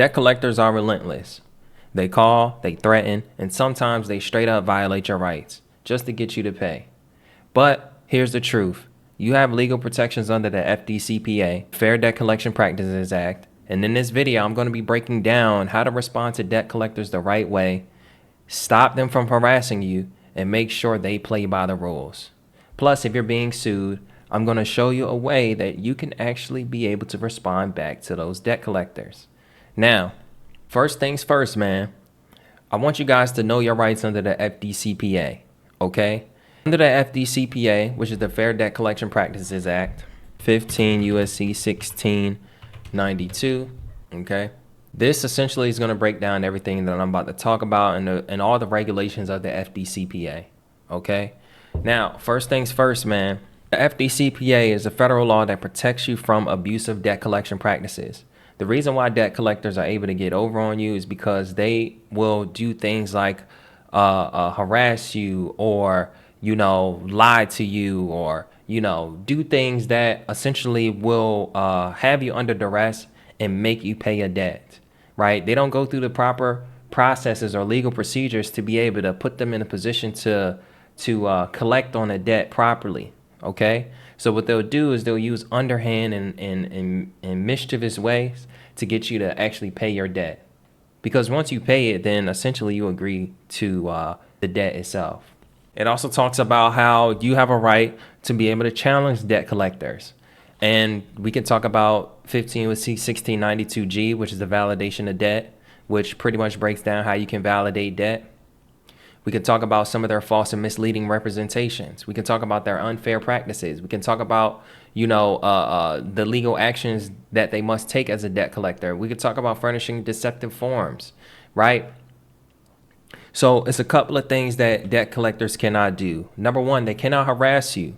Debt collectors are relentless. They call, they threaten, and sometimes they straight up violate your rights just to get you to pay. But here's the truth. You have legal protections under the FDCPA, Fair Debt Collection Practices Act, and in this video, I'm going to be breaking down how to respond to debt collectors the right way, stop them from harassing you, and make sure they play by the rules. Plus, if you're being sued, I'm going to show you a way that you can actually be able to respond back to those debt collectors. Now, first things first, man. I want you guys to know your rights under the FDCPA, okay? Under the FDCPA, which is the Fair Debt Collection Practices Act, 15 USC 1692, okay? This essentially is going to break down everything that I'm about to talk about and all the regulations of the FDCPA, okay? Now, first things first, man. The FDCPA is a federal law that protects you from abusive debt collection practices. The reason why debt collectors are able to get over on you is because they will do things like harass you or, lie to you or, do things that essentially will have you under duress and make you pay a debt, right? They don't go through the proper processes or legal procedures to be able to put them in a position to collect on a debt properly, okay? So what they'll do is they'll use underhand and mischievous ways to get you to actually pay your debt. Because once you pay it, then essentially you agree to the debt itself. It also talks about how you have a right to be able to challenge debt collectors. And we can talk about 15 USC 1692G, which is the validation of debt, which pretty much breaks down how you can validate debt. We can talk about some of their false and misleading representations. We can talk about their unfair practices. We can talk about, the legal actions that they must take as a debt collector. We could talk about furnishing deceptive forms, right? So it's a couple of things that debt collectors cannot do. Number one, they cannot harass you,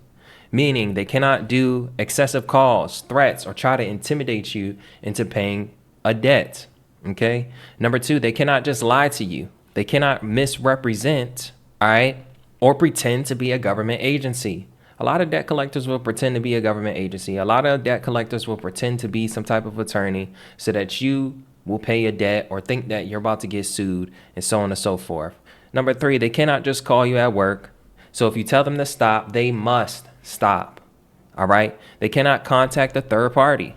meaning they cannot do excessive calls, threats, or try to intimidate you into paying a debt, okay? Number two, they cannot just lie to you. They cannot misrepresent, all right, or pretend to be a government agency. A lot of debt collectors will pretend to be a government agency. A lot of debt collectors will pretend to be some type of attorney so that you will pay a debt or think that you're about to get sued and so on and so forth. Number three, they cannot just call you at work. So if you tell them to stop, they must stop, all right? They cannot contact a third party,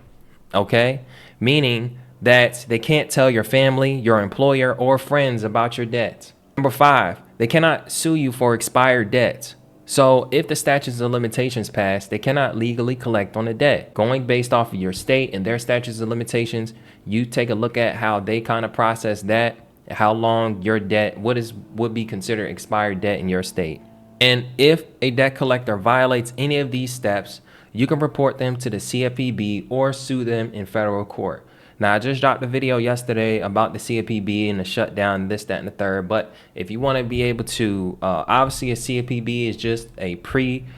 okay? Meaning that they can't tell your family, your employer, or friends about your debt. Number five, they cannot sue you for expired debts. So if the statutes of limitations pass, they cannot legally collect on the debt. Going based off of your state and their statutes of limitations, you take a look at how they kind of process that, how long your debt, would be considered expired debt in your state. And if a debt collector violates any of these steps, you can report them to the CFPB or sue them in federal court. Now, I just dropped a video yesterday about the CFPB and the shutdown, this, that, and the third. But if you want to be able to, obviously a CFPB is just a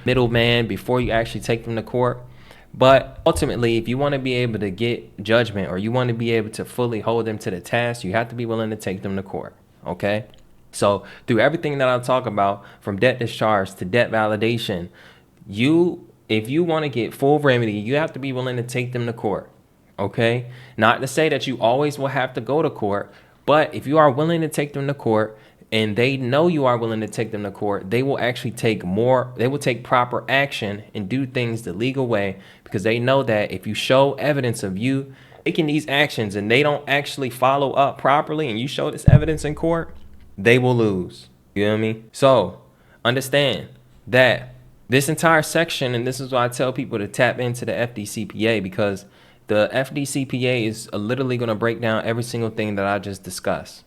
middleman before you actually take them to court. But ultimately, if you want to be able to get judgment or you want to be able to fully hold them to the task, you have to be willing to take them to court, okay? So through everything that I talk about, from debt discharge to debt validation, if you want to get full remedy, you have to be willing to take them to court. Okay, not to say that you always will have to go to court, but if you are willing to take them to court and they know you are willing to take them to court, they will actually take proper action and do things the legal way, because they know that if you show evidence of you taking these actions and they don't actually follow up properly and you show this evidence in court, they will lose. You know what I mean? So understand that this entire section, and this is why I tell people to tap into the FDCPA, because the FDCPA is literally going to break down every single thing that I just discussed,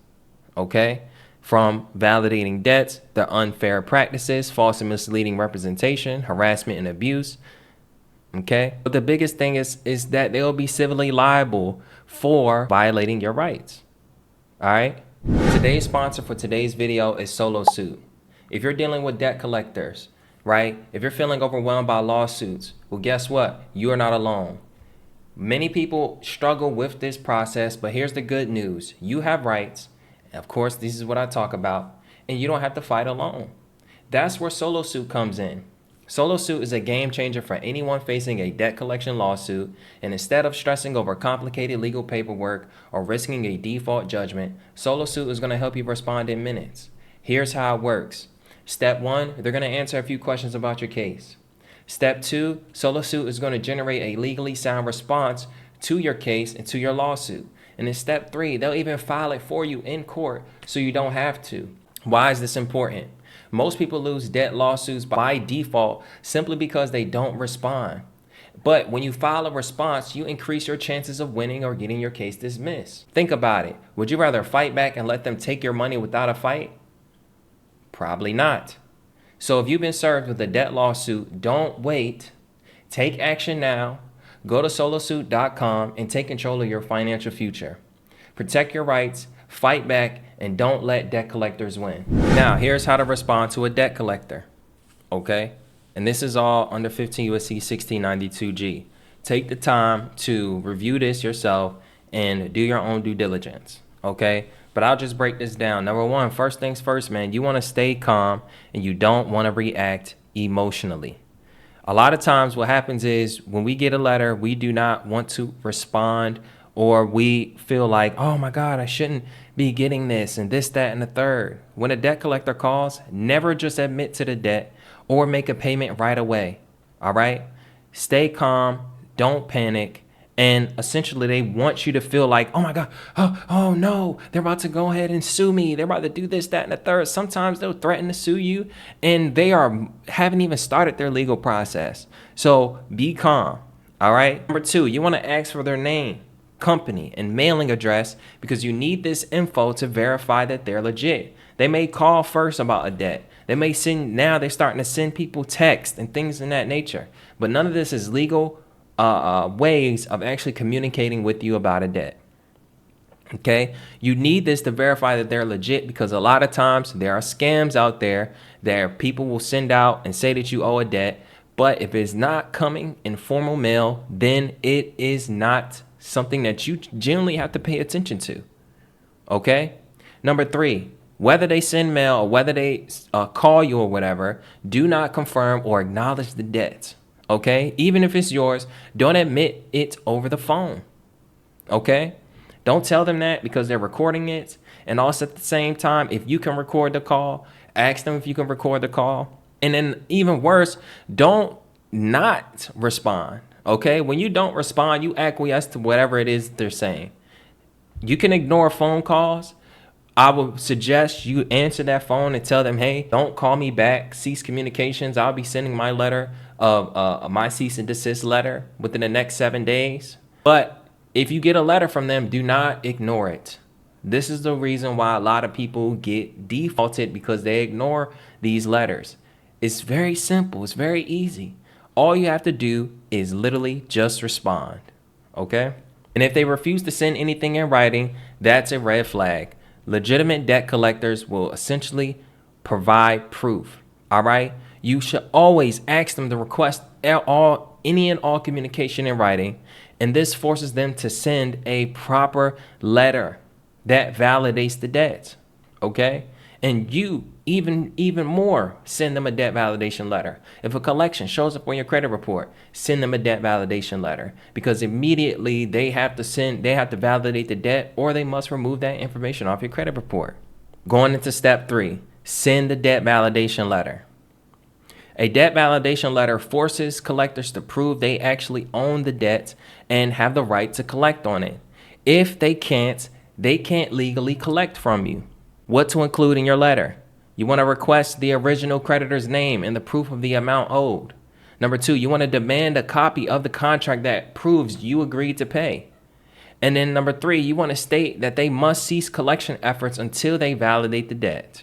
okay? From validating debts, the unfair practices, false and misleading representation, harassment and abuse, okay? But the biggest thing is that they'll be civilly liable for violating your rights, all right? Today's sponsor for today's video is SoloSuit. If you're dealing with debt collectors, right? If you're feeling overwhelmed by lawsuits, well, guess what? You are not alone. Many people struggle with this process, but here's the good news. You have rights. Of course, this is what I talk about, and you don't have to fight alone. That's where SoloSuit comes in. SoloSuit is a game changer for anyone facing a debt collection lawsuit, and instead of stressing over complicated legal paperwork or risking a default judgment, SoloSuit is going to help you respond in minutes. Here's how it works. Step 1, they're going to answer a few questions about your case. Step 2, SoloSuit is going to generate a legally sound response to your case and to your lawsuit. And in step 3, they'll even file it for you in court so you don't have to. Why is this important? Most people lose debt lawsuits by default simply because they don't respond. But when you file a response, you increase your chances of winning or getting your case dismissed. Think about it. Would you rather fight back and let them take your money without a fight? Probably not. So if you've been served with a debt lawsuit, don't wait. Take action now. Go to SoloSuit.com and take control of your financial future. Protect your rights, fight back, and don't let debt collectors win. Now, here's how to respond to a debt collector. Okay? And this is all under 15 U.S.C. 1692G. Take the time to review this yourself and do your own due diligence. Okay? But I'll just break this down. Number 1, first things first, man, you want to stay calm and you don't want to react emotionally. A lot of times what happens is when we get a letter, we do not want to respond, or we feel like, oh my God, I shouldn't be getting this and this, that, and the third. When a debt collector calls, never just admit to the debt or make a payment right away. All right? Stay calm, don't panic. And essentially they want you to feel like, oh my God, oh no, they're about to go ahead and sue me. They're about to do this, that, and the third. Sometimes they'll threaten to sue you and they haven't even started their legal process. So be calm, all right? Number 2, you want to ask for their name, company, and mailing address because you need this info to verify that they're legit. They may call first about a debt. They may now they're starting to send people text and things in that nature. But none of this is legal ways of actually communicating with you about a debt. Okay, you need this to verify that they're legit because a lot of times there are scams out there that people will send out and say that you owe a debt, but if it's not coming in formal mail, then it is not something that you generally have to pay attention to. Okay, number 3, whether they send mail or whether they call you or whatever, do not confirm or acknowledge the debt. Okay, even if it's yours, don't admit it over the phone. Okay, don't tell them that because they're recording it. And also at the same time, if you can record the call, ask them if you can record the call. And then even worse, don't not respond. Okay, when you don't respond, you acquiesce to whatever it is they're saying. You can ignore phone calls. I would suggest you answer that phone and tell them, hey, don't call me back. Cease communications. I'll be sending my letter of my cease and desist letter within the next 7 days. But if you get a letter from them, do not ignore it. This is the reason why a lot of people get defaulted because they ignore these letters. It's very simple. It's very easy. All you have to do is literally just respond. Okay? And if they refuse to send anything in writing, that's a red flag. Legitimate debt collectors will essentially provide proof. All right? You should always ask them to request any and all communication in writing, and this forces them to send a proper letter that validates the debt. Okay? And you even more send them a debt validation letter. If a collection shows up on your credit report, send them a debt validation letter because immediately they have to validate the debt or they must remove that information off your credit report. Going into step 3, send the debt validation letter. A debt validation letter forces collectors to prove they actually own the debt and have the right to collect on it. If they can't legally collect from you. What to include in your letter? You want to request the original creditor's name and the proof of the amount owed. Number 2, you want to demand a copy of the contract that proves you agreed to pay. And then number 3, you want to state that they must cease collection efforts until they validate the debt.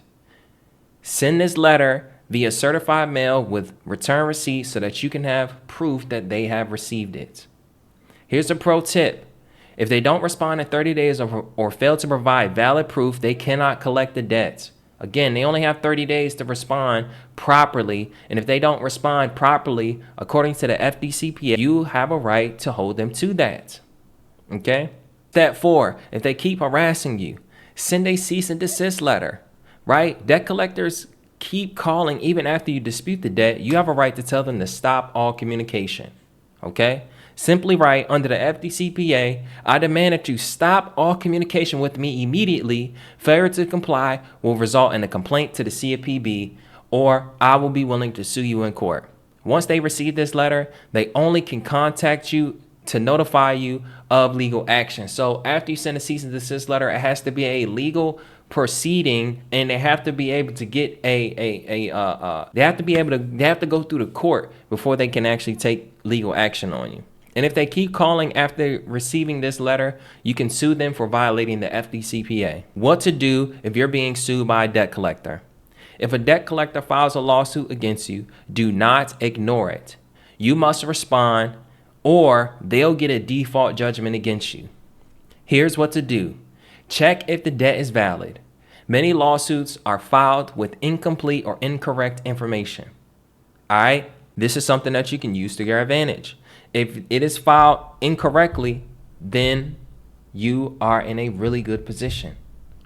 Send this letter via certified mail with return receipt so that you can have proof that they have received it. Here's a pro tip. If they don't respond in 30 days or fail to provide valid proof, they cannot collect the debt. Again, they only have 30 days to respond properly. And if they don't respond properly, according to the FDCPA, you have a right to hold them to that. Okay? Step 4, if they keep harassing you, send a cease and desist letter, right? Debt collectors keep calling even after you dispute the debt, you have a right to tell them to stop all communication. Okay? Simply write, under the FDCPA, I demand that you stop all communication with me immediately. Failure to comply will result in a complaint to the CFPB, or I will be willing to sue you in court. Once they receive this letter, they only can contact you to notify you of legal action. So after you send a cease and desist letter, it has to be a legal proceeding, and they have to be able to get they have to go through the court before they can actually take legal action on you. And if they keep calling after receiving this letter, you can sue them for violating the FDCPA. What to do if you're being sued by a debt collector? If a debt collector files a lawsuit against you, do not ignore it. You must respond, or they'll get a default judgment against you. Here's what to do. Check if the debt is valid. Many lawsuits are filed with incomplete or incorrect information. All right, this is something that you can use to your advantage. If it is filed incorrectly, then you are in a really good position.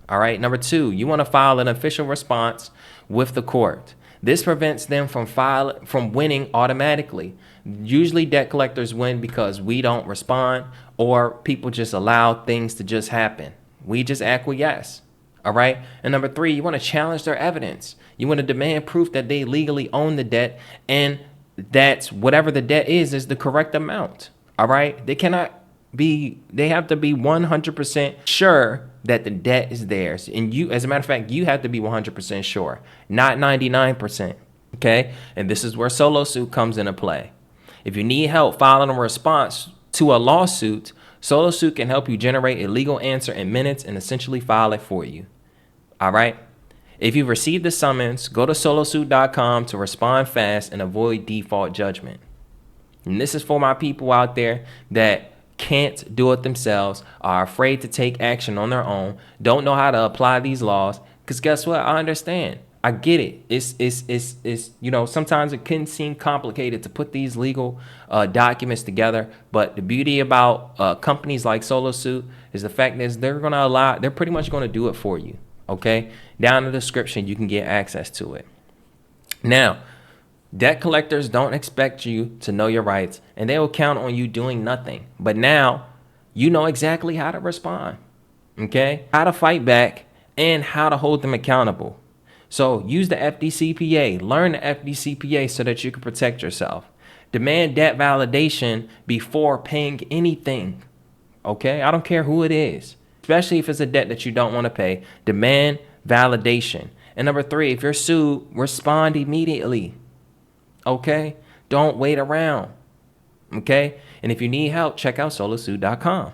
All right, number 2, you want to file an official response with the court. This prevents them from winning automatically. Usually debt collectors win because we don't respond, or people just allow things to just happen. We just acquiesce. All right. And number 3, you want to challenge their evidence. You want to demand proof that they legally own the debt, and that's whatever the debt is the correct amount. All right. They have to be 100% sure that the debt is theirs. And you, as a matter of fact, you have to be 100% sure, not 99%. Okay. And this is where SoloSuit comes into play. If you need help filing a response to a lawsuit, SoloSuit can help you generate a legal answer in minutes and essentially file it for you. All right. If you've received the summons, go to SoloSuit.com to respond fast and avoid default judgment. And this is for my people out there that can't do it themselves, are afraid to take action on their own, don't know how to apply these laws. Because guess what? I understand. I get it. It's sometimes it can seem complicated to put these legal documents together. But the beauty about companies like SoloSuit is the fact is they're pretty much going to do it for you. Okay. Down in the description, you can get access to it. Now, debt collectors don't expect you to know your rights, and they will count on you doing nothing. But now you know exactly how to respond. Okay. How to fight back and how to hold them accountable. So use the FDCPA, learn the FDCPA so that you can protect yourself. Demand debt validation before paying anything. Okay, I don't care who it is, especially if it's a debt that you don't want to pay. Demand validation. And number 3, if you're sued, respond immediately. Okay, don't wait around. Okay, and if you need help, check out SoloSuit.com.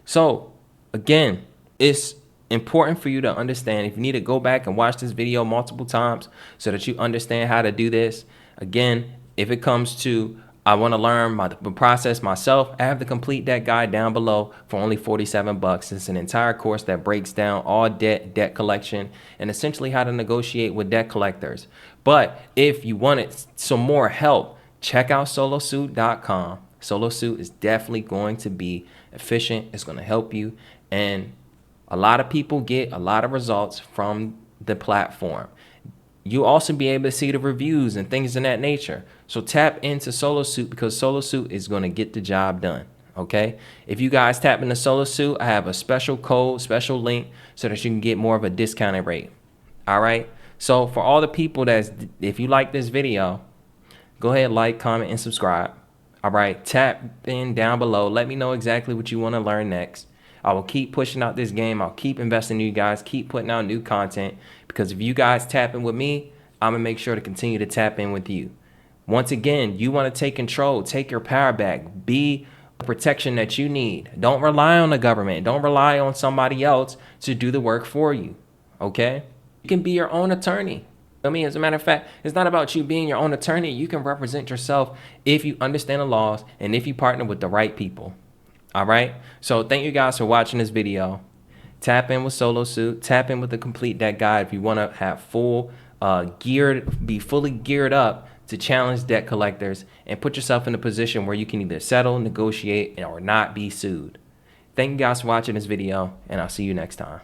So again, it's important for you to understand. If you need to go back and watch this video multiple times so that you understand how to do this. Again, if it comes to I want to learn the process myself, I have the complete debt guide down below for only $47. It's an entire course that breaks down all debt collection, and essentially how to negotiate with debt collectors. But if you wanted some more help, check out SoloSuit.com. SoloSuit is definitely going to be efficient. It's going to help you, and a lot of people get a lot of results from the platform. You'll also be able to see the reviews and things in that nature. So tap into SoloSuit, because SoloSuit is going to get the job done. Okay. If you guys tap into SoloSuit, I have a special code, special link so that you can get more of a discounted rate. All right. So for all the people if you like this video, go ahead, like, comment, and subscribe. All right. Tap in down below. Let me know exactly what you want to learn next. I will keep pushing out this game. I'll keep investing in you guys, keep putting out new content, because if you guys tap in with me, I'm going to make sure to continue to tap in with you. Once again, you want to take control, take your power back, be the protection that you need. Don't rely on the government. Don't rely on somebody else to do the work for you. Okay? You can be your own attorney. I mean, as a matter of fact, it's not about you being your own attorney. You can represent yourself if you understand the laws and if you partner with the right people. All right. So thank you guys for watching this video. Tap in with SoloSuit. Tap in with the complete debt guide if you want to have be fully geared up to challenge debt collectors and put yourself in a position where you can either settle, negotiate, or not be sued. Thank you guys for watching this video, and I'll see you next time.